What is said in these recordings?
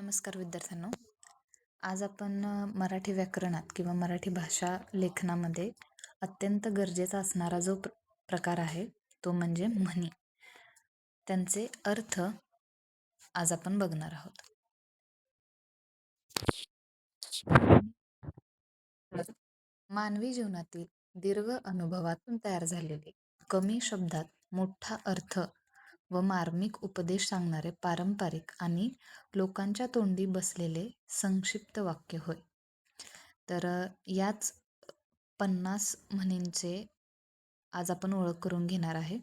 नमस्कार विद्यार्थ्यांनो. आज आपण मराठी व्याकरणात किंवा मराठी भाषा लेखनामध्ये अत्यंत गरजेचा असणारा जो प्रकार आहे तो म्हणजे म्हणी. त्यांचे अर्थ आज आपण बघणार आहोत. मानवी जीवनातील दीर्घ अनुभवातून तयार झालेले, कमी शब्दात मोठा अर्थ व मार्मिक उपदेश सांगणारे पारंपरिक आणि लोकांच्या तोंडी बसलेले संक्षिप्त वाक्य होय. तर याच 50 म्हणींचे आज आपण ओळख करून घेणार आहे.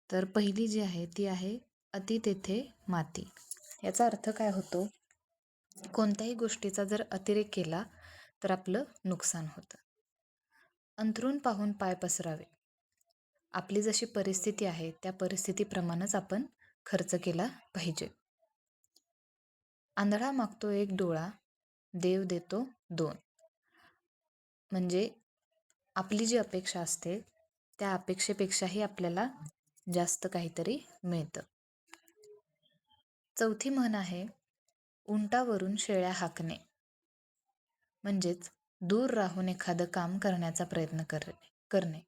तर पहिली जी आहे ती आहे अति तेथे माती. याचा अर्थ काय होतो? कोणत्याही गोष्टीचा जर अतिरेक केला तर आपलं नुकसान होतं. अंथरूण पाहून पाय पसरावे. आपली जशी परिस्थिती आहे त्या परिस्थितीप्रमाणेच आपण खर्च केला पाहिजे. आंधळा मागतो एक डोळा, देव देतो 2. म्हणजे आपली जी अपेक्षा असते त्या अपेक्षेपेक्षाही आपल्याला जास्त काहीतरी मिळतं. चौथी म्हण आहे उंटावरून शेळ्या हाकणे. म्हणजेच दूर राहून एखादं काम करण्याचा प्रयत्न करणे.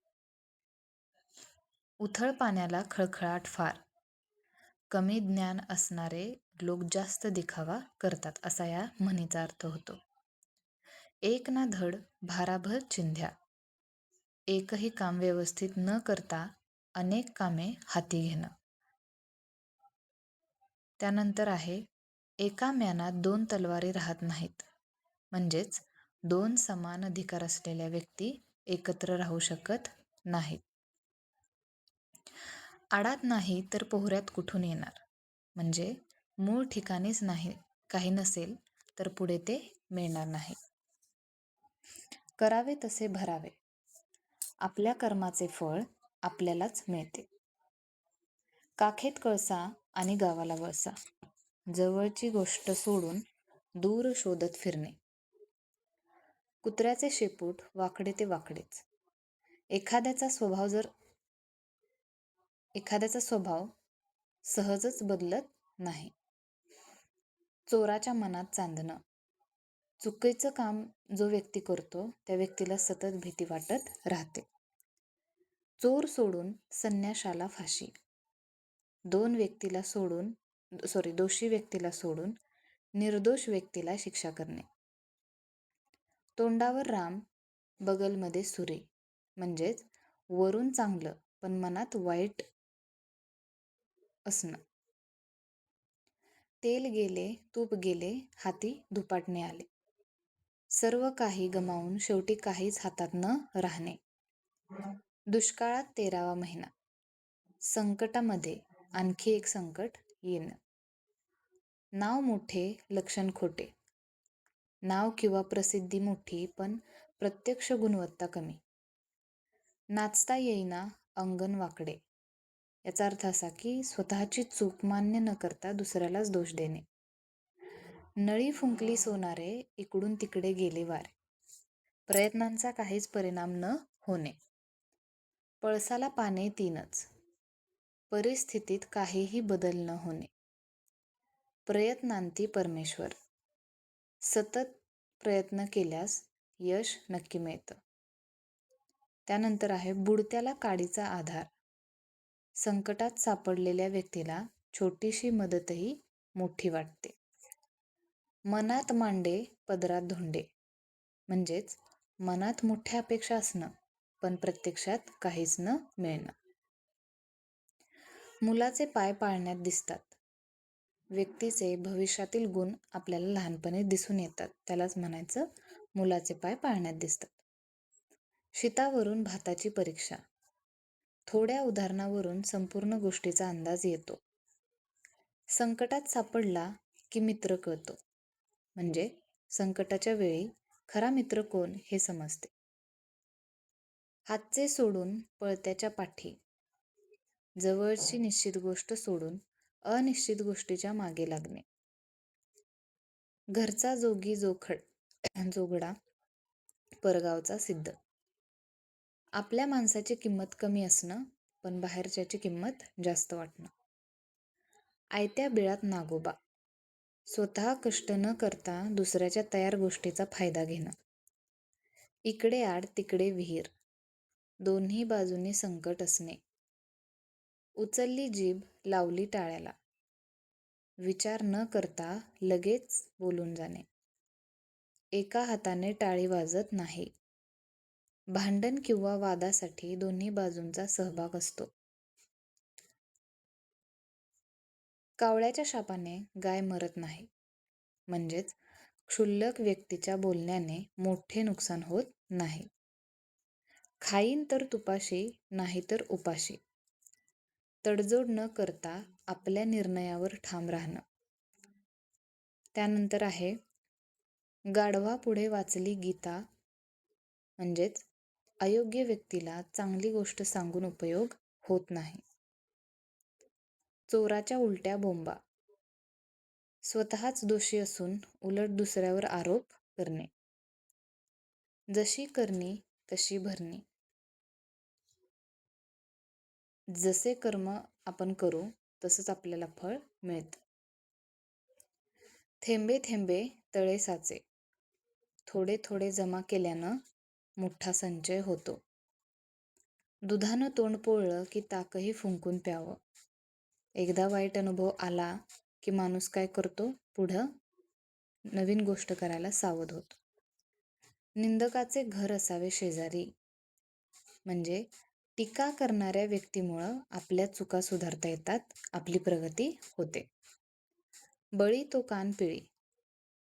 उथळ पाण्याला खळखळाट फार. कमी ज्ञान असणारे लोक जास्त दिखावा करतात असा या म्हणीचा अर्थ होतो. एक ना धड भाराभर चिंध्या. एकही काम व्यवस्थित न करता अनेक कामे हाती घेणं. त्यानंतर आहे एका म्यानात 2 तलवारी राहत नाहीत. म्हणजेच 2 समान अधिकार असलेल्या व्यक्ती एकत्र राहू शकत नाहीत. आडात नाही तर पोहऱ्यात कुठून येणार. म्हणजे मूळ ठिकाणीच नाही काही नसेल तर पुढे ते मिळणार नाही. करावे तसे भरावे. आपल्या कर्माचे फळ आपल्यालाच मिळते. काखेत कळसा आणि गावाला वळसा. जवळची गोष्ट सोडून दूर शोधत फिरणे. कुत्र्याचे शेपूट वाकडे ते वाकडेच. एखाद्याचा स्वभाव सहजच बदलत नाही. चोराच्या मनात चांदणं. चुकीचं काम जो व्यक्ती करतो त्या व्यक्तीला सतत भीती वाटत राहते. चोर सोडून संन्याशाला फाशी. दोषी व्यक्तीला सोडून निर्दोष व्यक्तीला शिक्षा करणे. तोंडावर राम बगलमध्ये सुरी. म्हणजेच वरून चांगलं पण मनात वाईट असणं. तेल गेले तूप गेले हाती धुपाटणे आले. सर्व काही गमावून शेवटी काहीच हातात न राहणे. दुष्काळात 13वा महिना. संकटामध्ये आणखी एक संकट येणं. नाव मोठे लक्षण खोटे. नाव किंवा प्रसिद्धी मोठी पण प्रत्यक्ष गुणवत्ता कमी. नाचता येईना अंगण वाकडे. याचा अर्थ असा की स्वतःची चूक मान्य न करता दुसऱ्यालाच दोष देणे. नळी फुंकली सोनारे इकडून तिकडे गेले वारे. प्रयत्नांचा काहीच परिणाम न होणे. पळसाला पाने 3च. परिस्थितीत काहीही बदल न होणे. प्रयत्नांती परमेश्वर. सतत प्रयत्न केल्यास यश नक्की मिळतं. त्यानंतर आहे बुडत्याला काडीचा आधार. संकटात सापडलेल्या व्यक्तीला छोटीशी मदतही मोठी वाटते. मनात मांडे पदरात धोंडे. म्हणजेच मनात मोठ्या अपेक्षा असणं पण प्रत्यक्षात काहीच न मिळणं. मुलाचे पाय पाळण्यात दिसतात. व्यक्तीचे भविष्यातील गुण आपल्याला लहानपणी दिसून येतात. त्यालाच म्हणायचं मुलाचे पाय पाळण्यात दिसतात. शीतावरून भाताची परीक्षा. थोड्या उदाहरणावरून संपूर्ण गोष्टीचा अंदाज येतो. संकटात सापडला की मित्र कळतो. म्हणजे संकटाच्या वेळी खरा मित्र कोण हे समजते. हातचे सोडून पळत्याच्या पाठी. जवळची निश्चित गोष्ट सोडून अनिश्चित गोष्टीच्या मागे लागणे. घरचा जोगी जोगडा परगावचा सिद्ध. आपल्या माणसाची किंमत कमी असणं पण बाहेरच्याची किंमत जास्त वाटणं. आयत्या बिळात नागोबा. स्वतः कष्ट न करता दुसऱ्याच्या तयार गोष्टीचा फायदा घेणं. इकडे आड तिकडे विहीर, दोन्ही बाजूनी संकट असणे. उचलली जीभ लावली टाळ्याला, विचार न करता लगेच बोलून जाणे. एका हाताने टाळी वाजत नाही. भांडण किंवा वादासाठी दोन्ही बाजूंचा सहभाग असतो. कावळ्याच्या शापाने गाय मरत नाही. म्हणजेच क्षुल्लक व्यक्तीच्या बोलण्याने मोठे नुकसान होत नाही. खाईन तर तुपाशी, नाही तर उपाशी. तडजोड न करता आपल्या निर्णयावर ठाम राहणं. त्यानंतर आहे, गाढवापुढे वाचली गीता, म्हणजेच अयोग्य व्यक्तीला चांगली गोष्ट सांगून उपयोग होत नाही. चोराच्या उलट्या बोंबा, स्वतःच दोषी असून उलट दुसऱ्यावर आरोप करणे. जशी करणी तशी भरणी, जसे कर्म आपण करू तसंच आपल्याला फळ मिळतं. थेंबे थेंबे तळे साचे, थोडे थोडे जमा केल्यानं मोठा संचय होतो. दुधानं तोंड पोळलं की ताकही फुंकून प्यावं. एकदा वाईट अनुभव आला की माणूस काय करतो, पुढं नवीन गोष्ट करायला सावध होतो. निंदकाचे घर असावे शेजारी, म्हणजे टीका करणाऱ्या व्यक्तीमुळं आपल्या चुका सुधारता येतात, आपली प्रगती होते. बळी तो कान पिळी,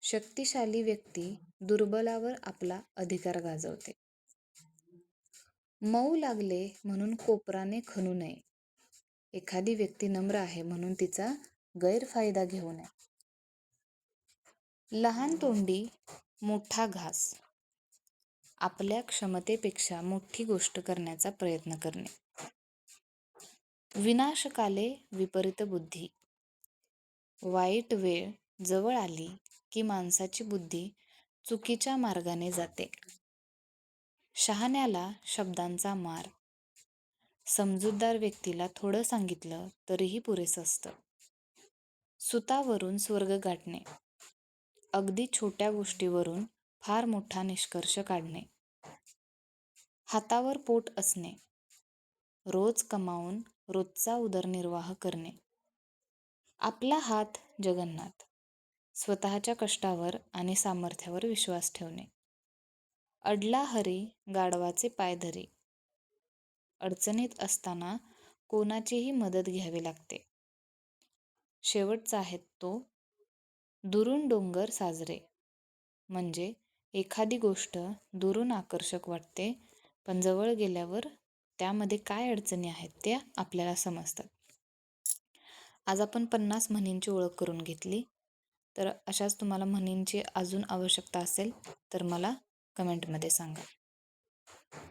शक्तिशाली व्यक्ती दुर्बलावर आपला अधिकार गाजवते. मऊ लागले म्हणून कोपराने खणू नये. एखादी व्यक्ती नम्र आहे म्हणून तिचा गैरफायदा घेऊ नये. लहान तोंडी मोठा घास, आपल्या क्षमतेपेक्षा मोठी गोष्ट करण्याचा प्रयत्न करणे. विनाशकाले विपरीत बुद्धी, वाईट वेळ जवळ आली की माणसाची बुद्धी चुकीच्या मार्गाने जाते. शहाण्याला शब्दांचा मार, समजूतदार व्यक्तीला थोडं सांगितलं तरीही पुरेसं असतं. सुतावरून स्वर्ग गाठणे, अगदी छोट्या गोष्टीवरून फार मोठा निष्कर्ष काढणे. हातावर पोट असणे, रोज कमावून रोजचा उदरनिर्वाह करणे. आपला हात जगन्नाथ, स्वतःच्या कष्टावर आणि सामर्थ्यावर विश्वास ठेवणे. अडला हरी गाढवाचे पाय धरी, अडचणीत असताना कोणाचीही मदत घ्यावी लागते. शेवटचा आहे तो, दुरून डोंगर साजरे, म्हणजे एखादी गोष्ट दुरून आकर्षक वाटते, पण जवळ गेल्यावर त्यामध्ये काय अडचणी आहेत त्या आपल्याला समजतात. आज आपण 50 म्हणींची ओळख करून घेतली. तर अशाच तुम्हाला म्हणींची अजून आवश्यकता असेल तर मला कमेंटमध्ये सांगा.